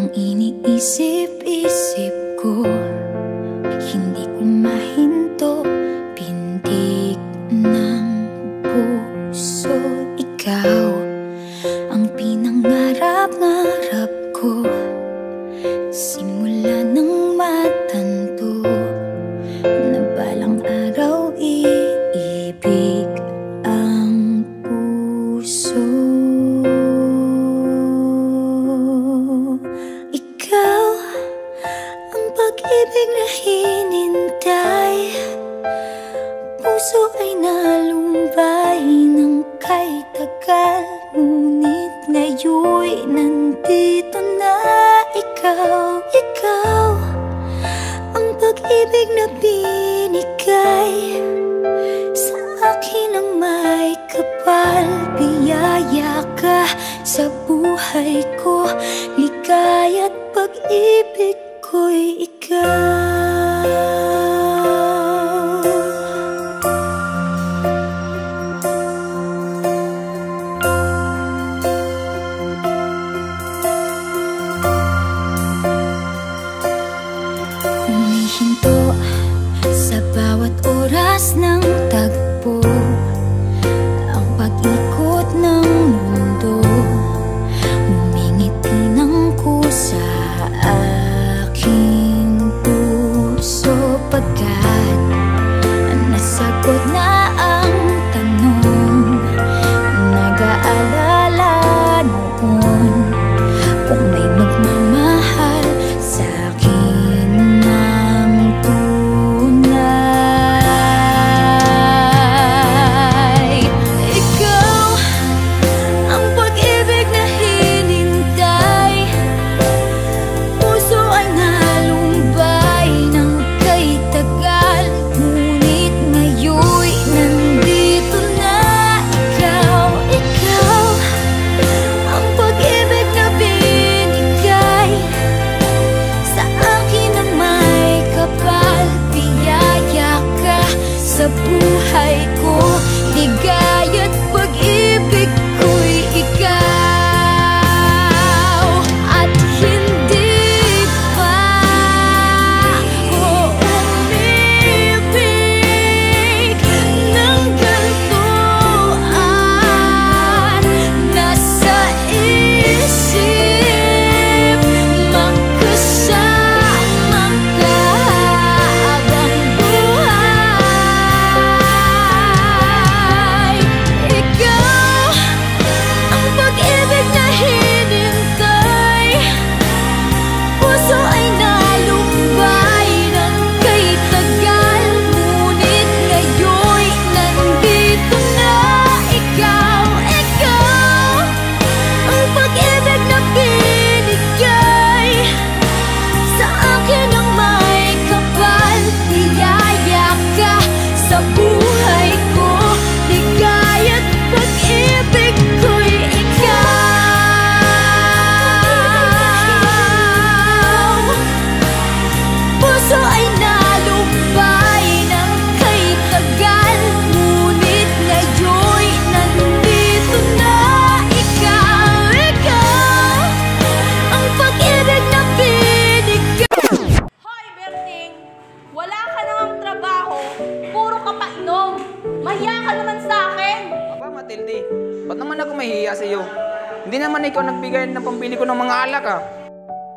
Ang iniisip-isip ko, hindi ko mahinto. Pintig ng puso, ikaw ang pinangarap-ngarap ko. Simula nang matanto na balang araw iibig ang puso. Ikaw ang pag-ibig na hinintay. Puso ay nalumbay ng kay tagal, ngunit ngayon'y nandito na. Ikaw ang pag-ibig na binigay sa akin ang may kapal. Biyaya ka sa buhay ko, ligaya't pag-ibig ko'y ikaw. Humihinto sa bawat oras ng tagpo, ang pag-ikot ng mundo. Humingiti ng kusa aking puso, pagkat nasagot na ang tanong. Nag-aalala noon kung may magmamahal sa akin ng tunay. Ikaw ang pag-ibig na hinintay. Puso ay nalumbay ng kay tagal, ngunit ngayon'y nandito na. Ikaw ang pag-ibig na binigay sa akin ang may kapal. Biyaya ka sa buhay ko, ligaya't pag-ibig ko'y ikaw. At hindi pa ako umibig ng gantuan. Nasa isip magkasama ka habang buhay. Ikaw ang pag-ibig na hinintay. Puso ay nalumbay ng kay tagal, ngunit ngayon'y nandito na. Ikaw ang pag-ibig na binigay sa akin ang may kapal. Biyaya ka sa buhay ko, ligaya't pag-ibig ko'y ikaw. Puso ay nalumbay ng kay tagal, ngunit ngayon'y nandito na. Ikaw ang pag-ibig na binigay. Hoy, Berting! Wala ka namang trabaho, puro ka pa inom. Mahiya ka naman sa akin. Aba, Matilde, ba't naman ako mahihiya sa iyo? Hindi naman ikaw nagbigay ng pambili ko ng mga alak, ah.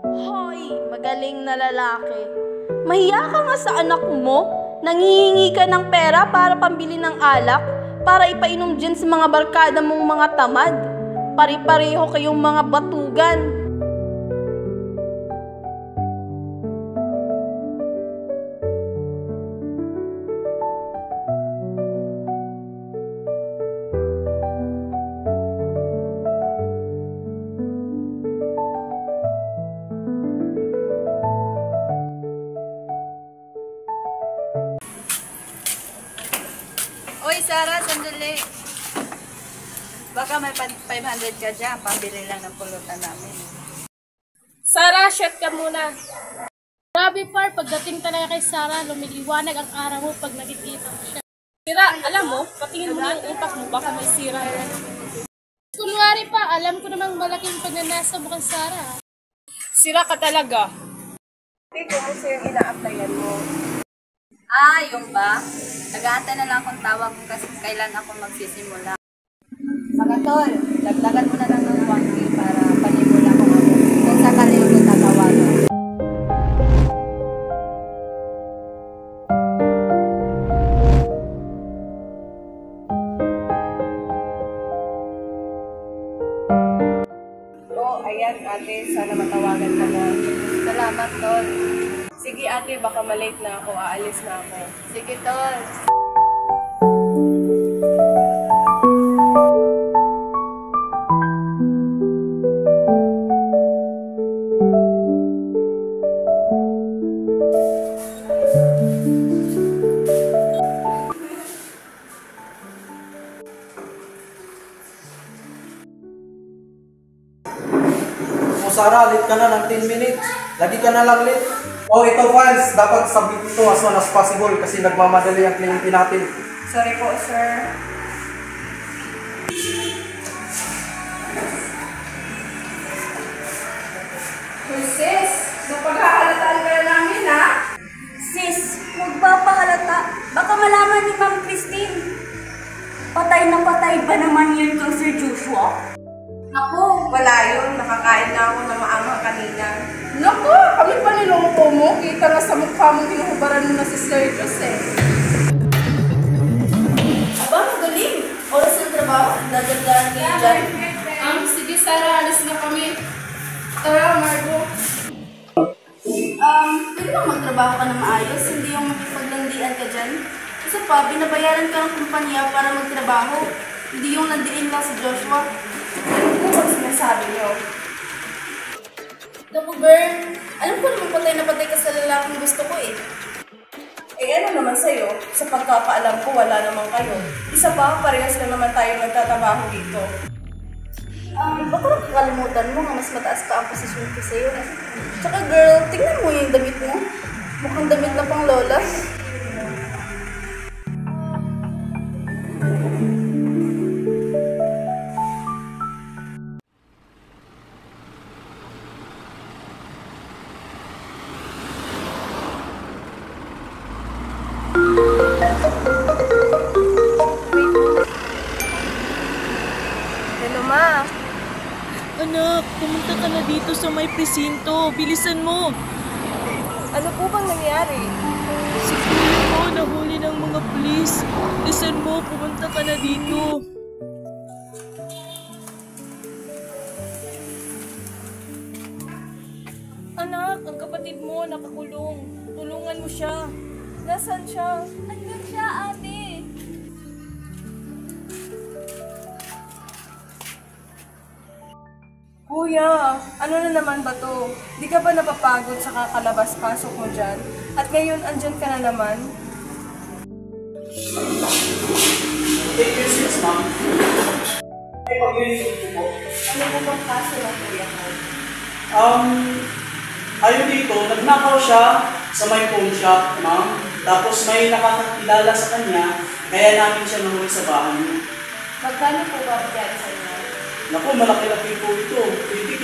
Hoy, magaling na lalaki. Mahiya ka nga sa anak mo. Nangihingi ka ng pera para pambili ng alak, para ipainom dyan sa mga barkada mong mga tamad. Pari-pareho kayong mga batugan. Uy, Sarah, sandali. Baka may 500 ka dyan, pambili lang ng pulutan namin. Sarah, shot ka muna. Grabe par, pagdating talaga kay Sarah, lumiliwanag ang araw mo pag nakikita mo siya. Sira, alam mo, patingin mo yung utak mo, baka may sira yan. Kunwari pa, alam ko namang malaking pagnanasa mo kay Sarah. Sira ka talaga. Kumusta yung ina-applyan mo? Yung ba? Nag-aantay na lang akong tawag kung kasi kailan ako magsisimula. Mga tol, dagdagan mo na lang ng 1K para panimula ko ako. Kung sakali ako tatawagan. Ayan ate, sana matawagan ka na. Salamat, tol. Sige ate, baka malate na ako, aalis na ako. Sige, tol. Sarah, late ka na ng 10 minutes. Lagi ka na lang late. Ito fans, dapat submit ito as soon as possible kasi nagmamadali ang kliyente natin. Sorry po, sir. Sis, napag-hahalataan ka na namin, ha? Sis, magpapahalata. Baka malaman ni Ma'am Christine. Patay na patay ba naman yun kang Sir Joshua? Ako, wala yun. Nakakain na ako ng maanghang kanina. Naku, kami pa niloko mo. Kita nga sa mukha mong hinuhubaran mo na si Sir Jose. Aba, magaling. Oras ng trabaho, dadagdagan kayo dyan. Sige Sarah, alis na kami. Tara, Margo. Pwede bang magtrabaho ka na maayos? Hindi yung makipaglandian ka dyan? Isa pa, binabayaran ka ng kumpanya para magtrabaho. Hindi yung nandiin lang si Joshua. Ano po ba sinasabi niyo? Naku, Bern. Alam ko naman patay na patay ka sa lalaking gusto ko eh. Ano naman sa'yo? Sa pagkapaalam ko, wala naman kayo. Isa pa, parehas lang naman tayo nagtatrabaho dito. Baka nakakalimutan mo nga mas mataas pa ang posisyon ko sa'yo. Tsaka girl, tingnan mo yung damit mo. Mukhang damit na pang lola. Hello, ma. Anak, pumunta ka na dito sa may presinto. Bilisan mo. Ano po bang nangyari? Si kuya mo nahuli ng mga pulis. Bilisan mo, pumunta ka na dito. Anak, ang kapatid mo nakakulong. Tulungan mo siya. Nasaan siya? Andun siya, ate. Kuya, ano na naman ba to? Di ka ba napapagod sa kakalabas-pasok mo dyan? At ngayon, andyan ka na naman? Take your seats, ma'am. Ay, pag-ulit po. Ano po bang kaso ng kuya mo? Ayun dito, nagnakaw siya sa may phone shop, ma'am. Tapos may nakakakilala sa kanya, kaya namin siya nahuli sa bahay niya. Magkano po ba bigyan sa inyo? Naku, malaki-laki po ito. 20K.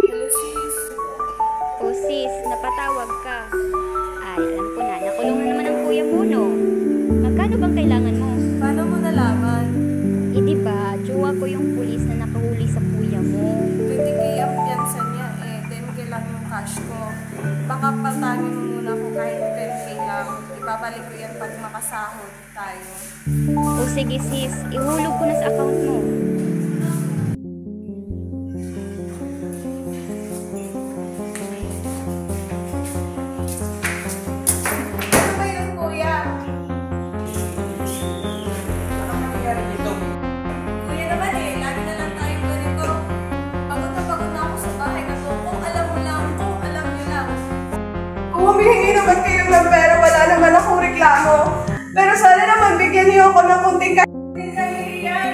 Hello, sis. O sis, napatawag ka. Ay, alam ko na, nakulong na naman ang kuya mo, no? Magkano bang kailangan mo? Paano mo nalaman? Eh, di ba, jowa ko yung pulis na nakahuli sa kuya mo. 20K ang piyansa niya eh. 10K lang yung cash ko. Baka patangin mo muna ko kahit 10K lang. Ibabalik ko yan pag makasahod tayo. O sige sis, ihulog ko na sa account mo. Ano ba yun, kuya? Ano nangyayari dito? Kuya naman eh, lagi na lang tayong ganito. Pagod na ako sa bahay na to. Kung alam mo lang, kung alam niyo lang. Kung humihingi naman kayo ng pera, wala naman akong reklamo. Pero sana naman bigyan niyo ako ng kunting kahiliyan.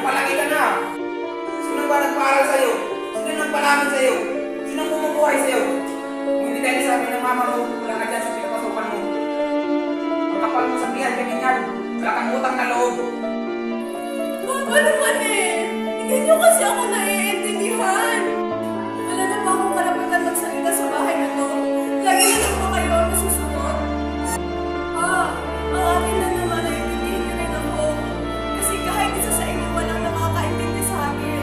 Palagi ka na. Sino ba nagpaaral sa'yo? Sino nagpalaman sa'yo? Sino bumubuhay sa'yo? Kung hindi dahil sa amin ng mama mo, wala ka dyan sa pinapasukan mo. Ang kapal mo sa biyan, ganyan. Wala kang utang na loob. Papa naman eh! Hindi niyo kasi ako naiintindihan! Wala na ba akong karapatan magsalita sa bahay na to? Lagi na lang ba kayo ang nasusunod? Ang akin na naman ay intindihin niyo rin ako. Kasi kahit isa sa inyo walang nakakaintindi sa akin.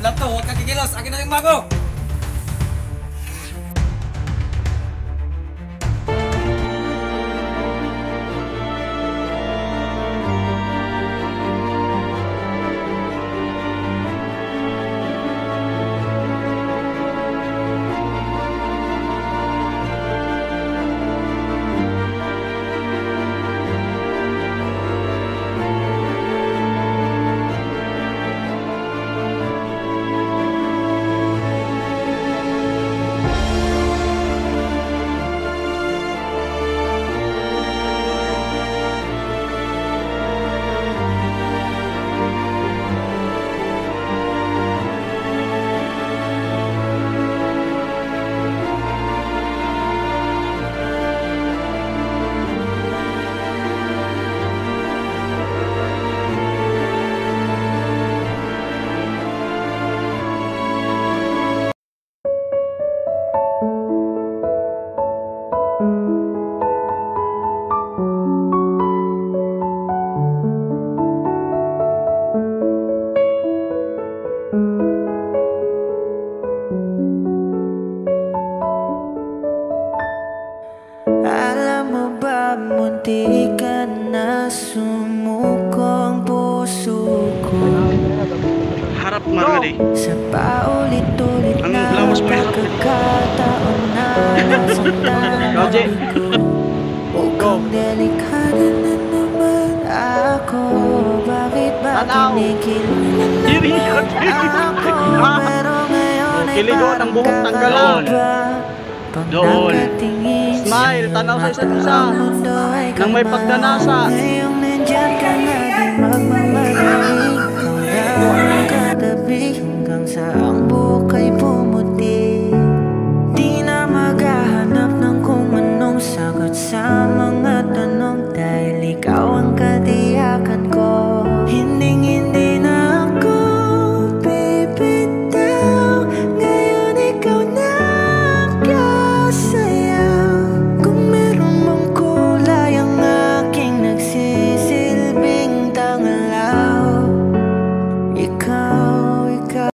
Lang to, huwag kang kikilos. Akin na yung mago. Alam mo ba, munti ka na sumuko ang puso ko. Harap Margali. Sa paulit-ulit Ang na lawas pa harap. pagkakataon na nasaktan Roger. ko. Mukhang delikado na naman ako. Bakit ba kinikilig ako? Pero ngayon ay Kiligon ang buhok parang tanggalan. kakaiba. Pag Doon. nakatingin Smile, tanaw sa isa't isa. Nang may pagdanasa. Ngayong nandyan ka na, di magmamadali. Ikaw na ang katabi hanggang sa